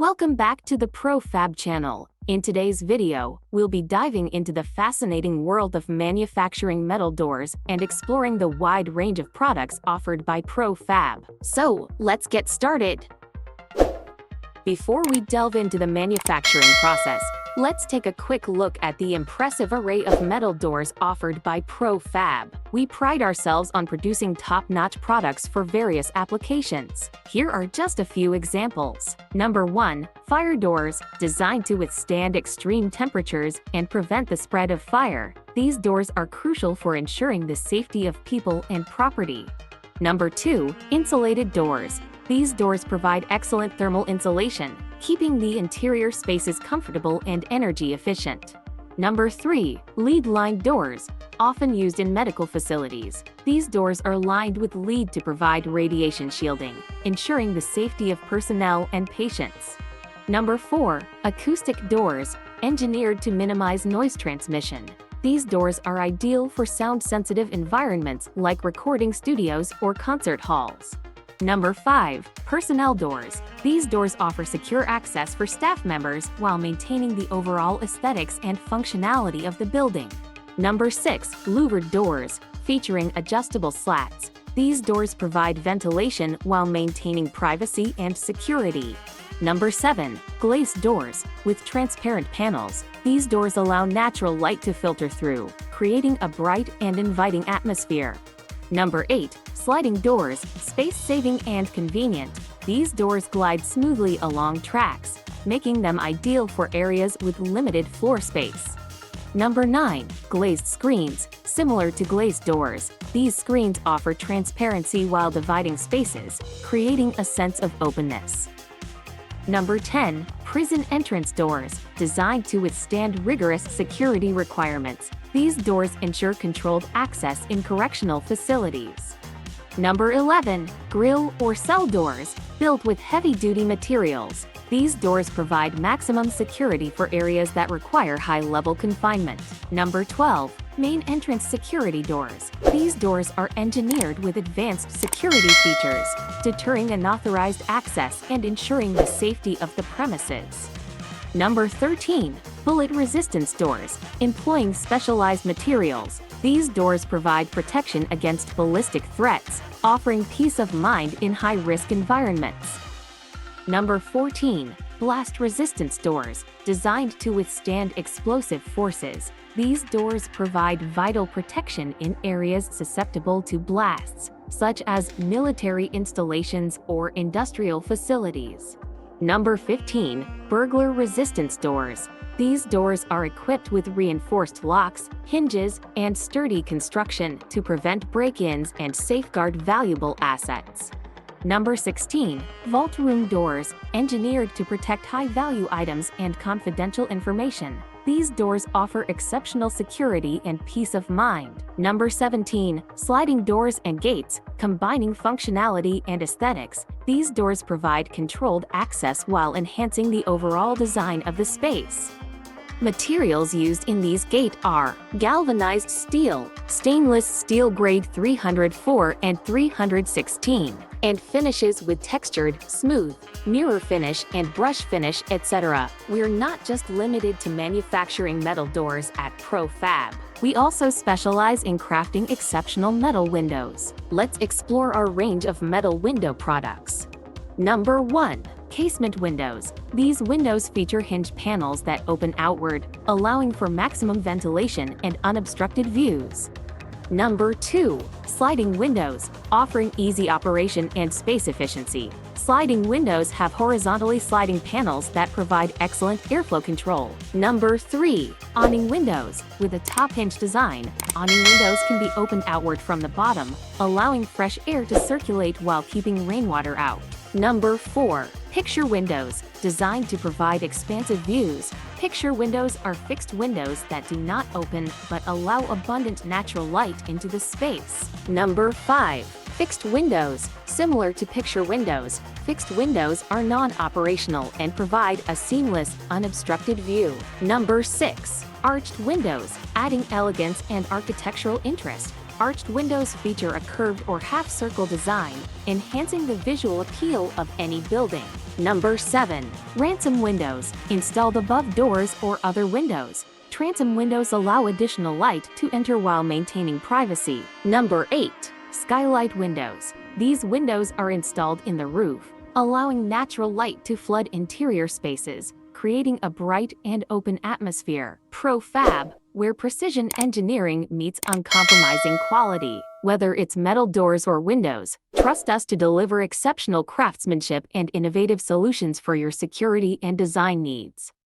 Welcome back to the Pro-Fab channel. In today's video, we'll be diving into the fascinating world of manufacturing metal doors and exploring the wide range of products offered by Pro-Fab. So, let's get started. Before we delve into the manufacturing process, let's take a quick look at the impressive array of metal doors offered by Pro-Fab. We pride ourselves on producing top-notch products for various applications. Here are just a few examples. Number 1. Fire doors, designed to withstand extreme temperatures and prevent the spread of fire. These doors are crucial for ensuring the safety of people and property. Number 2. Insulated doors. These doors provide excellent thermal insulation, keeping the interior spaces comfortable and energy efficient. Number 3. Lead-lined doors, often used in medical facilities. These doors are lined with lead to provide radiation shielding, ensuring the safety of personnel and patients. Number 4. Acoustic doors, engineered to minimize noise transmission. These doors are ideal for sound-sensitive environments like recording studios or concert halls. Number 5. Personnel doors. These doors offer secure access for staff members while maintaining the overall aesthetics and functionality of the building. Number 6. Louvered doors, featuring adjustable slats. These doors provide ventilation while maintaining privacy and security. Number 7. Glazed doors, with transparent panels. These doors allow natural light to filter through, creating a bright and inviting atmosphere. Number 8. Sliding doors, space-saving and convenient. These doors glide smoothly along tracks, making them ideal for areas with limited floor space. Number 9. Glazed screens, similar to glazed doors. These screens offer transparency while dividing spaces, creating a sense of openness. Number 10. Prison entrance doors, designed to withstand rigorous security requirements. These doors ensure controlled access in correctional facilities. Number 11. Grill or cell doors, built with heavy-duty materials. These doors provide maximum security for areas that require high-level confinement. Number 12. Main entrance security doors. These doors are engineered with advanced security features, deterring unauthorized access and ensuring the safety of the premises. Number 13. Bullet resistance doors, employing specialized materials. These doors provide protection against ballistic threats, offering peace of mind in high-risk environments. Number 14. Blast resistance doors, designed to withstand explosive forces. These doors provide vital protection in areas susceptible to blasts, such as military installations or industrial facilities. Number 15. Burglar resistance doors. These doors are equipped with reinforced locks, hinges, and sturdy construction to prevent break-ins and safeguard valuable assets. Number 16. Vault room doors, engineered to protect high-value items and confidential information. These doors offer exceptional security and peace of mind. Number 17. Sliding doors and gates, combining functionality and aesthetics. These doors provide controlled access while enhancing the overall design of the space. Materials used in these gates are galvanized steel, stainless steel grade 304 and 316, and finishes with textured, smooth, mirror finish and brush finish, etc. We're not just limited to manufacturing metal doors at Pro-Fab. We also specialize in crafting exceptional metal windows. Let's explore our range of metal window products. Number 1. Casement windows. These windows feature hinged panels that open outward, allowing for maximum ventilation and unobstructed views. Number 2. Sliding windows, offering easy operation and space efficiency. Sliding windows have horizontally sliding panels that provide excellent airflow control. Number 3. Awning windows. With a top hinge design, awning windows can be opened outward from the bottom, allowing fresh air to circulate while keeping rainwater out. Number 4. Picture windows, designed to provide expansive views. Picture windows are fixed windows that do not open but allow abundant natural light into the space. Number 5. Fixed windows. Similar to picture windows, fixed windows are non-operational and provide a seamless, unobstructed view. Number 6. Arched windows, adding elegance and architectural interest. Arched windows feature a curved or half-circle design, enhancing the visual appeal of any building. Number 7. Transom windows, installed above doors or other windows. Transom windows allow additional light to enter while maintaining privacy. Number 8. Skylight windows. These windows are installed in the roof, allowing natural light to flood interior spaces, creating a bright and open atmosphere. Pro-Fab, where precision engineering meets uncompromising quality. Whether it's metal doors or windows, trust us to deliver exceptional craftsmanship and innovative solutions for your security and design needs.